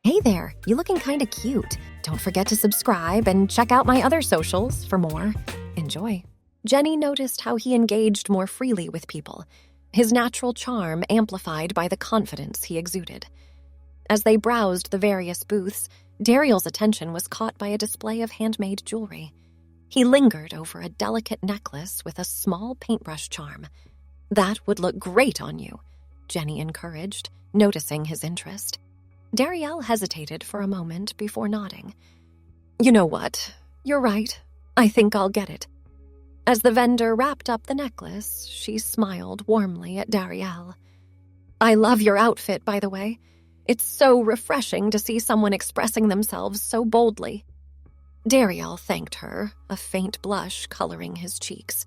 Hey there, you looking kinda cute. Don't forget to subscribe and check out my other socials for more. Enjoy. Jenny noticed how he engaged more freely with people, his natural charm amplified by the confidence he exuded. As they browsed the various booths, Dariel's attention was caught by a display of handmade jewelry. He lingered over a delicate necklace with a small paintbrush charm. That would look great on you, Jenny encouraged, noticing his interest. Dariel hesitated for a moment before nodding. You know what? You're right. I think I'll get it. As the vendor wrapped up the necklace, she smiled warmly at Dariel. I love your outfit, by the way. It's so refreshing to see someone expressing themselves so boldly. Dariel thanked her, a faint blush coloring his cheeks.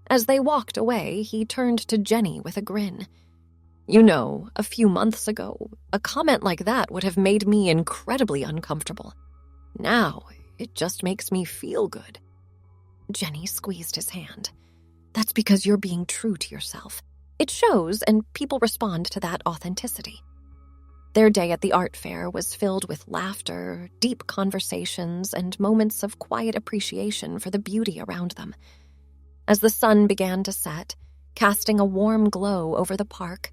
As they walked away, he turned to Jenny with a grin. You know, a few months ago, a comment like that would have made me incredibly uncomfortable. Now, it just makes me feel good. Jenny squeezed his hand. That's because you're being true to yourself. It shows, and people respond to that authenticity. Their day at the art fair was filled with laughter, deep conversations, and moments of quiet appreciation for the beauty around them. As the sun began to set, casting a warm glow over the park,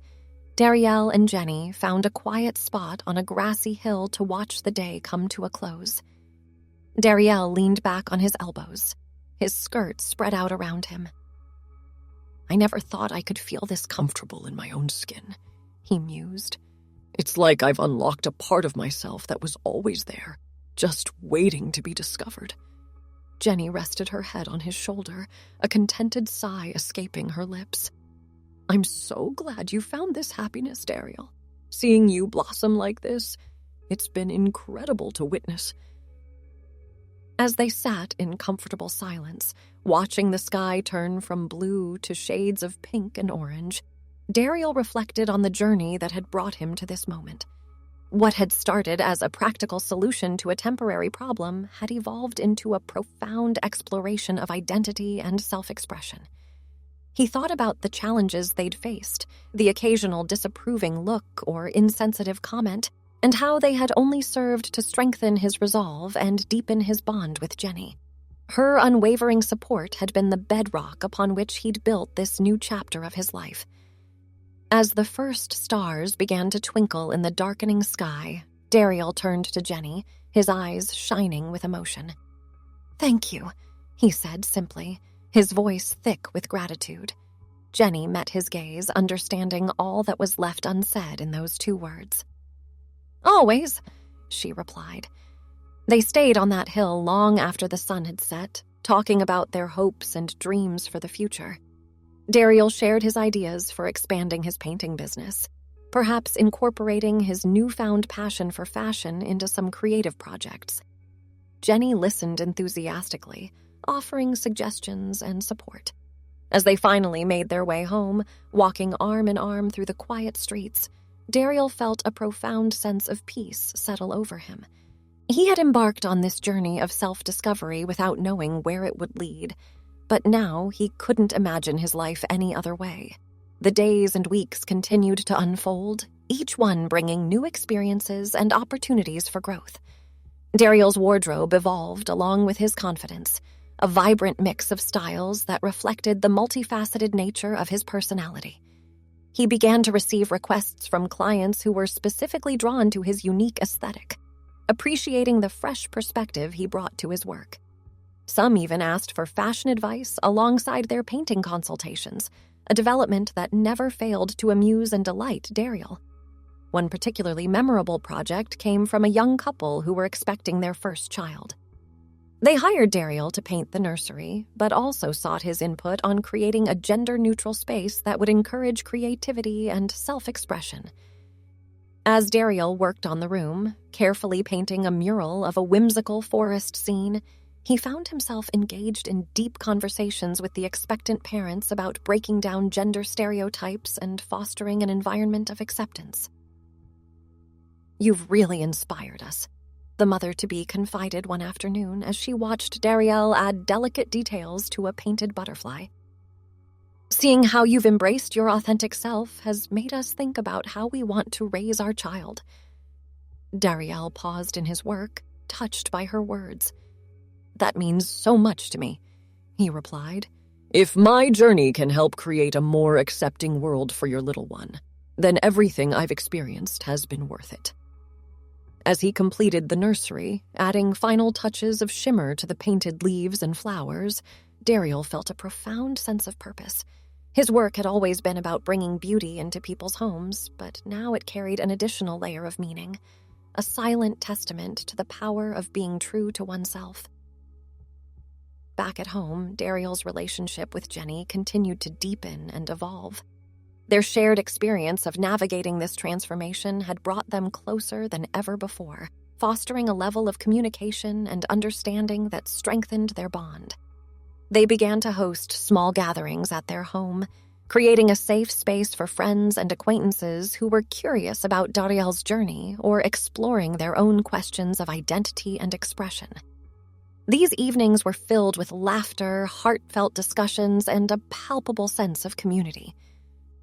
Dariel and Jenny found a quiet spot on a grassy hill to watch the day come to a close. Dariel leaned back on his elbows, his skirt spread out around him. I never thought I could feel this comfortable in my own skin, he mused. It's like I've unlocked a part of myself that was always there, just waiting to be discovered. Jenny rested her head on his shoulder, a contented sigh escaping her lips. I'm so glad you found this happiness, Dariel. Seeing you blossom like this, it's been incredible to witness. As they sat in comfortable silence, watching the sky turn from blue to shades of pink and orange, Dariel reflected on the journey that had brought him to this moment. What had started as a practical solution to a temporary problem had evolved into a profound exploration of identity and self-expression. He thought about the challenges they'd faced, the occasional disapproving look or insensitive comment, and how they had only served to strengthen his resolve and deepen his bond with Jenny. Her unwavering support had been the bedrock upon which he'd built this new chapter of his life. As the first stars began to twinkle in the darkening sky, Dariel turned to Jenny, his eyes shining with emotion. Thank you, he said simply, his voice thick with gratitude. Jenny met his gaze, understanding all that was left unsaid in those two words. Always, she replied. They stayed on that hill long after the sun had set, talking about their hopes and dreams for the future. Dariel shared his ideas for expanding his painting business, perhaps incorporating his newfound passion for fashion into some creative projects. Jenny listened enthusiastically, offering suggestions and support. As they finally made their way home, walking arm in arm through the quiet streets, Dariel felt a profound sense of peace settle over him. He had embarked on this journey of self-discovery without knowing where it would lead, but now he couldn't imagine his life any other way. The days and weeks continued to unfold, each one bringing new experiences and opportunities for growth. Dariel's wardrobe evolved along with his confidence, a vibrant mix of styles that reflected the multifaceted nature of his personality. He began to receive requests from clients who were specifically drawn to his unique aesthetic, appreciating the fresh perspective he brought to his work. Some even asked for fashion advice alongside their painting consultations, a development that never failed to amuse and delight Dariel. One particularly memorable project came from a young couple who were expecting their first child. They hired Dariel to paint the nursery, but also sought his input on creating a gender-neutral space that would encourage creativity and self-expression. As Dariel worked on the room, carefully painting a mural of a whimsical forest scene, he found himself engaged in deep conversations with the expectant parents about breaking down gender stereotypes and fostering an environment of acceptance. You've really inspired us, the mother-to-be confided one afternoon as she watched Dariel add delicate details to a painted butterfly. Seeing how you've embraced your authentic self has made us think about how we want to raise our child. Dariel paused in his work, touched by her words. "That means so much to me," he replied. "If my journey can help create a more accepting world for your little one, then everything I've experienced has been worth it." As he completed the nursery, adding final touches of shimmer to the painted leaves and flowers, Dariel felt a profound sense of purpose. His work had always been about bringing beauty into people's homes, but now it carried an additional layer of meaning, a silent testament to the power of being true to oneself. Back at home, Dariel's relationship with Jenny continued to deepen and evolve. Their shared experience of navigating this transformation had brought them closer than ever before, fostering a level of communication and understanding that strengthened their bond. They began to host small gatherings at their home, creating a safe space for friends and acquaintances who were curious about Dariel's journey or exploring their own questions of identity and expression. These evenings were filled with laughter, heartfelt discussions, and a palpable sense of community.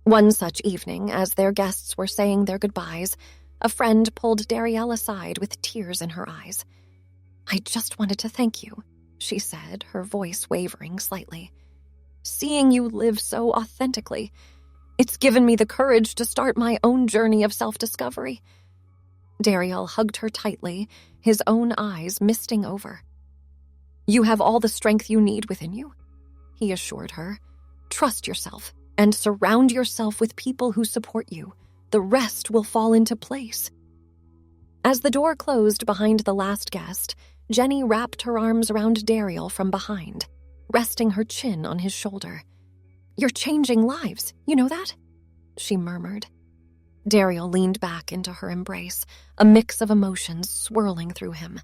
One such evening, as their guests were saying their goodbyes, a friend pulled Dariel aside with tears in her eyes. "I just wanted to thank you," she said, her voice wavering slightly. "Seeing you live so authentically, it's given me the courage to start my own journey of self-discovery." Dariel hugged her tightly, his own eyes misting over. "You have all the strength you need within you," he assured her. "Trust yourself and surround yourself with people who support you. The rest will fall into place." As the door closed behind the last guest, Jenny wrapped her arms around Dariel from behind, resting her chin on his shoulder. "You're changing lives, you know that?" she murmured. Dariel leaned back into her embrace, a mix of emotions swirling through him.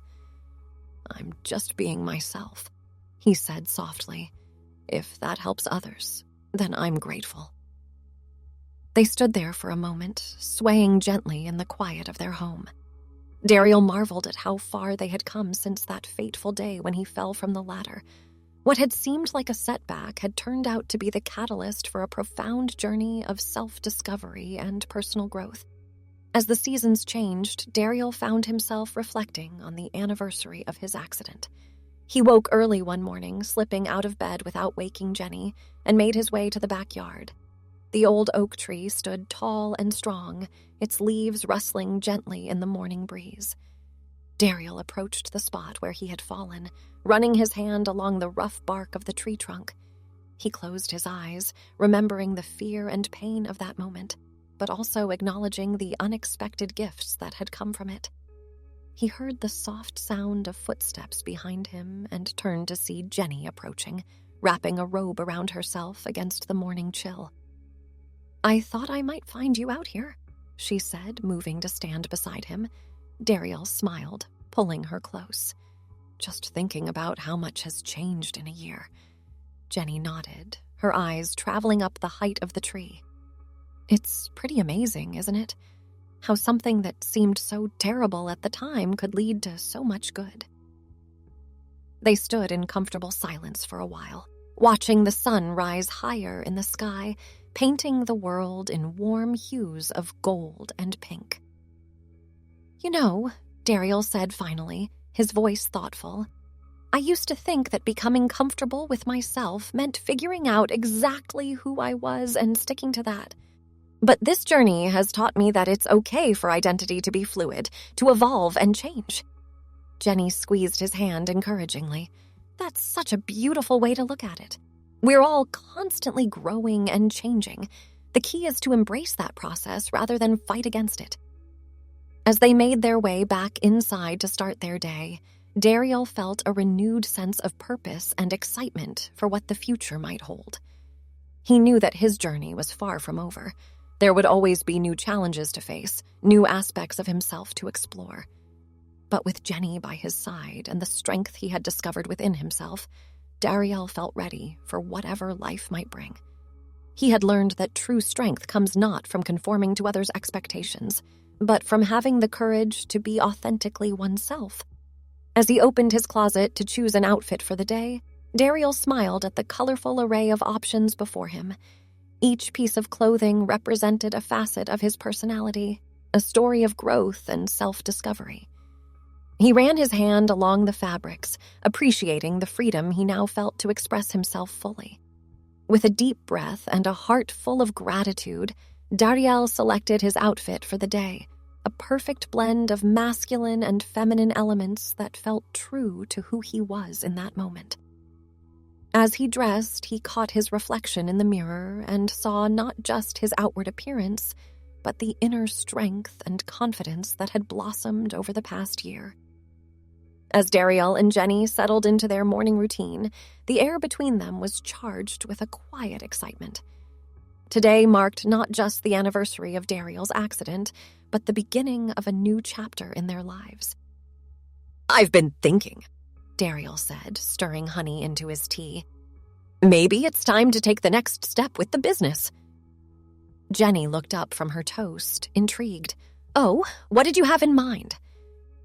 "I'm just being myself," he said softly. "If that helps others, then I'm grateful." They stood there for a moment, swaying gently in the quiet of their home. Dariel marveled at how far they had come since that fateful day when he fell from the ladder. What had seemed like a setback had turned out to be the catalyst for a profound journey of self-discovery and personal growth. As the seasons changed, Dariel found himself reflecting on the anniversary of his accident. He woke early one morning, slipping out of bed without waking Jenny, and made his way to the backyard. The old oak tree stood tall and strong, its leaves rustling gently in the morning breeze. Dariel approached the spot where he had fallen, running his hand along the rough bark of the tree trunk. He closed his eyes, remembering the fear and pain of that moment, but also acknowledging the unexpected gifts that had come from it. He heard the soft sound of footsteps behind him and turned to see Jenny approaching, wrapping a robe around herself against the morning chill. "I thought I might find you out here," she said, moving to stand beside him. Dariel smiled, pulling her close. "Just thinking about how much has changed in a year." Jenny nodded, her eyes traveling up the height of the tree. "It's pretty amazing, isn't it? How something that seemed so terrible at the time could lead to so much good." They stood in comfortable silence for a while, watching the sun rise higher in the sky, painting the world in warm hues of gold and pink. "You know," Dariel said finally, his voice thoughtful, "I used to think that becoming comfortable with myself meant figuring out exactly who I was and sticking to that. But this journey has taught me that it's okay for identity to be fluid, to evolve and change." Jenny squeezed his hand encouragingly. "That's such a beautiful way to look at it. We're all constantly growing and changing. The key is to embrace that process rather than fight against it." As they made their way back inside to start their day, Dariel felt a renewed sense of purpose and excitement for what the future might hold. He knew that his journey was far from over. There would always be new challenges to face, new aspects of himself to explore. But with Jenny by his side and the strength he had discovered within himself, Dariel felt ready for whatever life might bring. He had learned that true strength comes not from conforming to others' expectations, but from having the courage to be authentically oneself. As he opened his closet to choose an outfit for the day, Dariel smiled at the colorful array of options before him. Each piece of clothing represented a facet of his personality, a story of growth and self-discovery. He ran his hand along the fabrics, appreciating the freedom he now felt to express himself fully. With a deep breath and a heart full of gratitude, Dariel selected his outfit for the day, a perfect blend of masculine and feminine elements that felt true to who he was in that moment. As he dressed, he caught his reflection in the mirror and saw not just his outward appearance, but the inner strength and confidence that had blossomed over the past year. As Dariel and Jenny settled into their morning routine, the air between them was charged with a quiet excitement. Today marked not just the anniversary of Dariel's accident, but the beginning of a new chapter in their lives. "I've been thinking," Dariel said, stirring honey into his tea. "Maybe it's time to take the next step with the business." Jenny looked up from her toast, intrigued. "Oh, what did you have in mind?"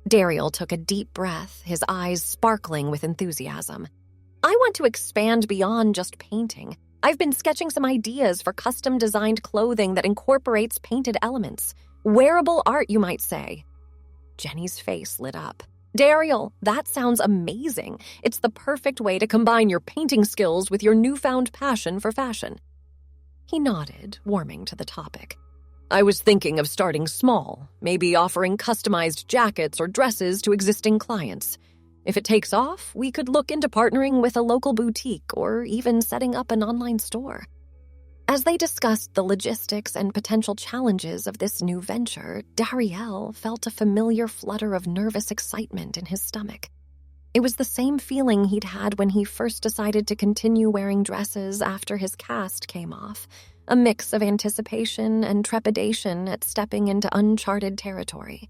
Dariel took a deep breath, his eyes sparkling with enthusiasm. "I want to expand beyond just painting. I've been sketching some ideas for custom-designed clothing that incorporates painted elements. Wearable art, you might say." Jenny's face lit up. "Dariel, that sounds amazing. It's the perfect way to combine your painting skills with your newfound passion for fashion." He nodded, warming to the topic. "I was thinking of starting small, maybe offering customized jackets or dresses to existing clients. If it takes off, we could look into partnering with a local boutique or even setting up an online store." As they discussed the logistics and potential challenges of this new venture, Dariel felt a familiar flutter of nervous excitement in his stomach. It was the same feeling he'd had when he first decided to continue wearing dresses after his cast came off, a mix of anticipation and trepidation at stepping into uncharted territory.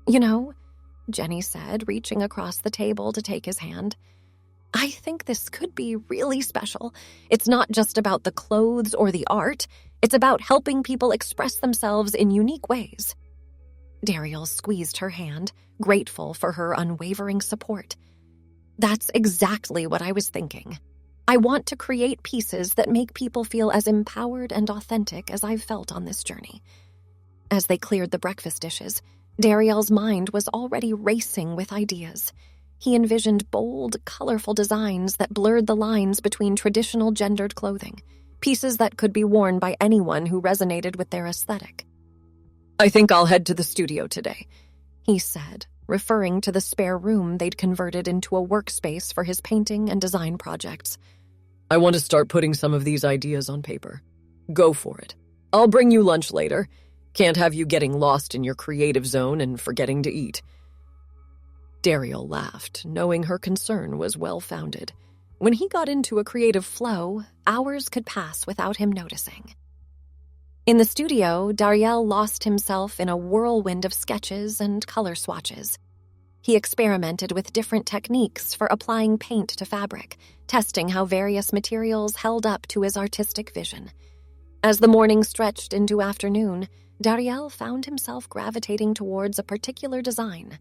"You know," Jenny said, reaching across the table to take his hand, "I think this could be really special. It's not just about the clothes or the art. It's about helping people express themselves in unique ways." Dariel squeezed her hand, grateful for her unwavering support. "That's exactly what I was thinking. I want to create pieces that make people feel as empowered and authentic as I've felt on this journey." As they cleared the breakfast dishes, Dariel's mind was already racing with ideas. He envisioned bold, colorful designs that blurred the lines between traditional gendered clothing, pieces that could be worn by anyone who resonated with their aesthetic. "I think I'll head to the studio today," he said, referring to the spare room they'd converted into a workspace for his painting and design projects. "I want to start putting some of these ideas on paper. Go for it. I'll bring you lunch later. Can't have you getting lost in your creative zone and forgetting to eat." Dariel laughed, knowing her concern was well-founded. When he got into a creative flow, hours could pass without him noticing. In the studio, Dariel lost himself in a whirlwind of sketches and color swatches. He experimented with different techniques for applying paint to fabric, testing how various materials held up to his artistic vision. As the morning stretched into afternoon, Dariel found himself gravitating towards a particular design,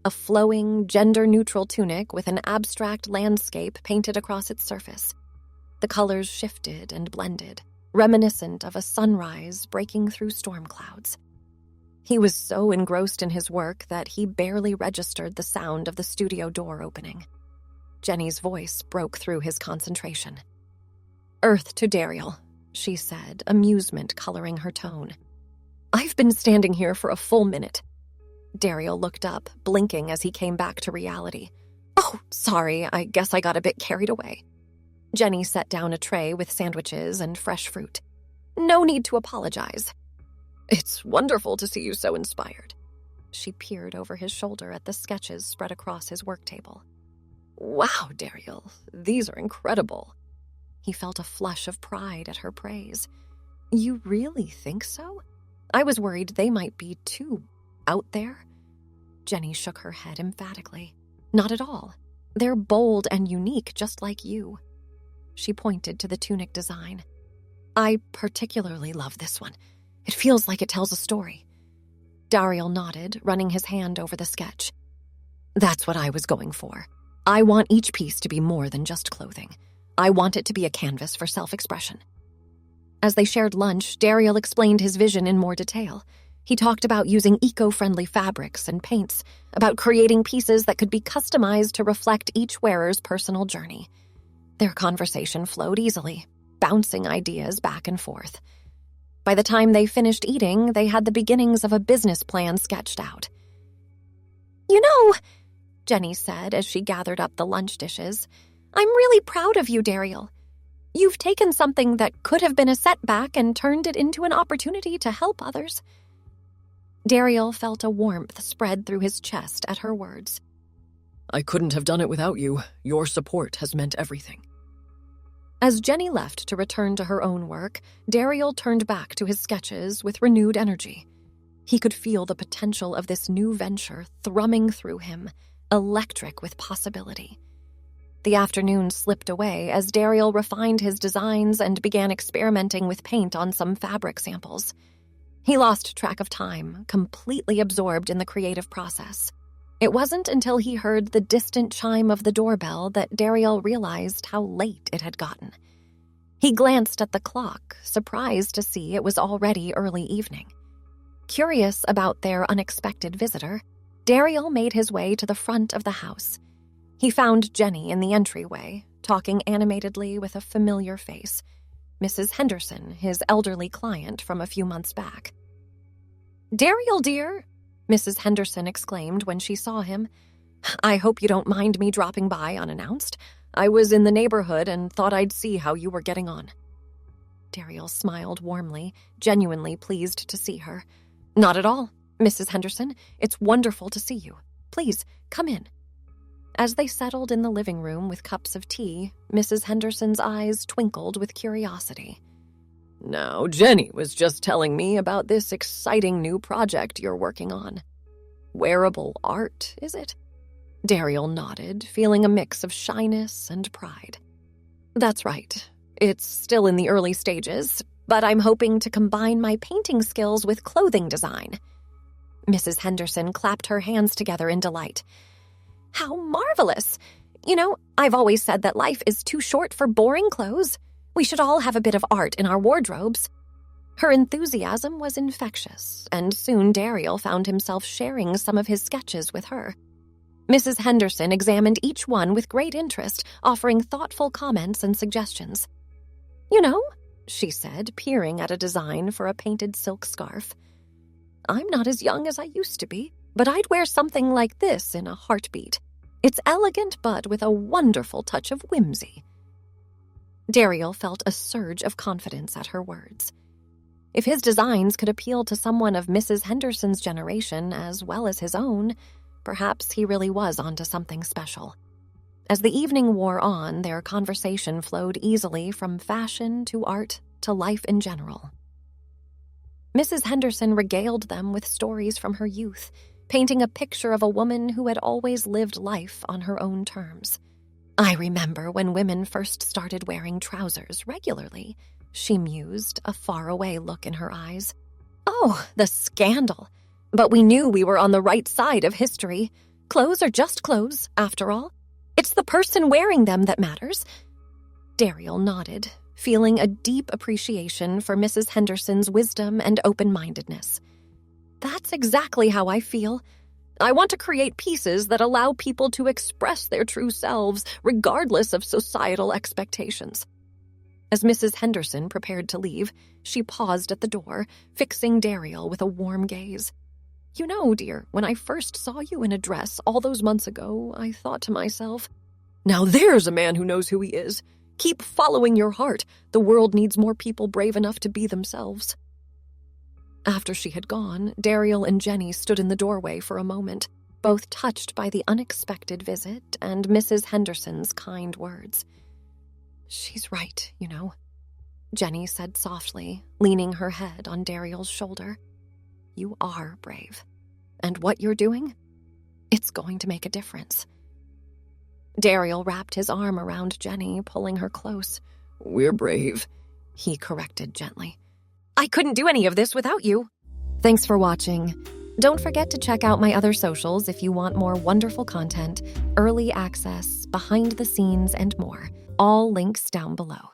a flowing, gender-neutral tunic with an abstract landscape painted across its surface. The colors shifted and blended, reminiscent of a sunrise breaking through storm clouds. He was so engrossed in his work that he barely registered the sound of the studio door opening. Jenny's voice broke through his concentration. "Earth to Dariel," she said, amusement coloring her tone. "I've been standing here for a full minute." Dariel looked up, blinking as he came back to reality. "Oh, sorry, I guess I got a bit carried away." Jenny set down a tray with sandwiches and fresh fruit. "No need to apologize." "It's wonderful to see you so inspired." She peered over his shoulder at the sketches spread across his work table. "Wow, Dariel, these are incredible." He felt a flush of pride at her praise. "You really think so? I was worried they might be too out there." Jenny shook her head emphatically. "Not at all. They're bold and unique, just like you." She pointed to the tunic design. "I particularly love this one. It feels like it tells a story." Dariel nodded, running his hand over the sketch. "That's what I was going for. I want each piece to be more than just clothing. I want it to be a canvas for self-expression." As they shared lunch, Daryl explained his vision in more detail. He talked about using eco-friendly fabrics and paints, about creating pieces that could be customized to reflect each wearer's personal journey. Their conversation flowed easily, bouncing ideas back and forth. By the time they finished eating, they had the beginnings of a business plan sketched out. "You know," Jenny said as she gathered up the lunch dishes, "I'm really proud of you, Daryl. You've taken something that could have been a setback and turned it into an opportunity to help others." Daryl felt a warmth spread through his chest at her words. "I couldn't have done it without you. Your support has meant everything." As Jenny left to return to her own work, Daryl turned back to his sketches with renewed energy. He could feel the potential of this new venture thrumming through him, electric with possibility. The afternoon slipped away as Daryl refined his designs and began experimenting with paint on some fabric samples. He lost track of time, completely absorbed in the creative process. It wasn't until he heard the distant chime of the doorbell that Daryl realized how late it had gotten. He glanced at the clock, surprised to see it was already early evening. Curious about their unexpected visitor, Daryl made his way to the front of the house. He found Jenny in the entryway, talking animatedly with a familiar face, Mrs. Henderson, his elderly client from a few months back. "Daryl, dear," Mrs. Henderson exclaimed when she saw him. "I hope you don't mind me dropping by unannounced. I was in the neighborhood and thought I'd see how you were getting on." Daryl smiled warmly, genuinely pleased to see her. "Not at all, Mrs. Henderson. It's wonderful to see you. Please, come in." As they settled in the living room with cups of tea, Mrs. Henderson's eyes twinkled with curiosity. "Now, Jenny was just telling me about this exciting new project you're working on. Wearable art, is it?" Daryl nodded, feeling a mix of shyness and pride. "That's right. It's still in the early stages, but I'm hoping to combine my painting skills with clothing design." Mrs. Henderson clapped her hands together in delight. "How marvelous! You know, I've always said that life is too short for boring clothes. We should all have a bit of art in our wardrobes." Her enthusiasm was infectious, and soon Daryl found himself sharing some of his sketches with her. Mrs. Henderson examined each one with great interest, offering thoughtful comments and suggestions. "You know," she said, peering at a design for a painted silk scarf, "I'm not as young as I used to be, but I'd wear something like this in a heartbeat. It's elegant, but with a wonderful touch of whimsy." Daryl felt a surge of confidence at her words. If his designs could appeal to someone of Mrs. Henderson's generation as well as his own, perhaps he really was onto something special. As the evening wore on, their conversation flowed easily from fashion to art to life in general. Mrs. Henderson regaled them with stories from her youth, painting a picture of a woman who had always lived life on her own terms. "I remember when women first started wearing trousers regularly," she mused, a faraway look in her eyes. "Oh, the scandal! But we knew we were on the right side of history. Clothes are just clothes, after all. It's the person wearing them that matters." Daryl nodded, feeling a deep appreciation for Mrs. Henderson's wisdom and open-mindedness. "That's exactly how I feel. I want to create pieces that allow people to express their true selves, regardless of societal expectations." As Mrs. Henderson prepared to leave, she paused at the door, fixing Daryl with a warm gaze. "You know, dear, when I first saw you in a dress all those months ago, I thought to myself, now there's a man who knows who he is. Keep following your heart. The world needs more people brave enough to be themselves." After she had gone, Daryl and Jenny stood in the doorway for a moment, both touched by the unexpected visit and Mrs. Henderson's kind words. "She's right, you know," Jenny said softly, leaning her head on Daryl's shoulder. "You are brave. And what you're doing? It's going to make a difference." Daryl wrapped his arm around Jenny, pulling her close. "We're brave," he corrected gently. "I couldn't do any of this without you." Thanks for watching. Don't forget to check out my other socials if you want more wonderful content, early access, behind the scenes, and more. All links down below.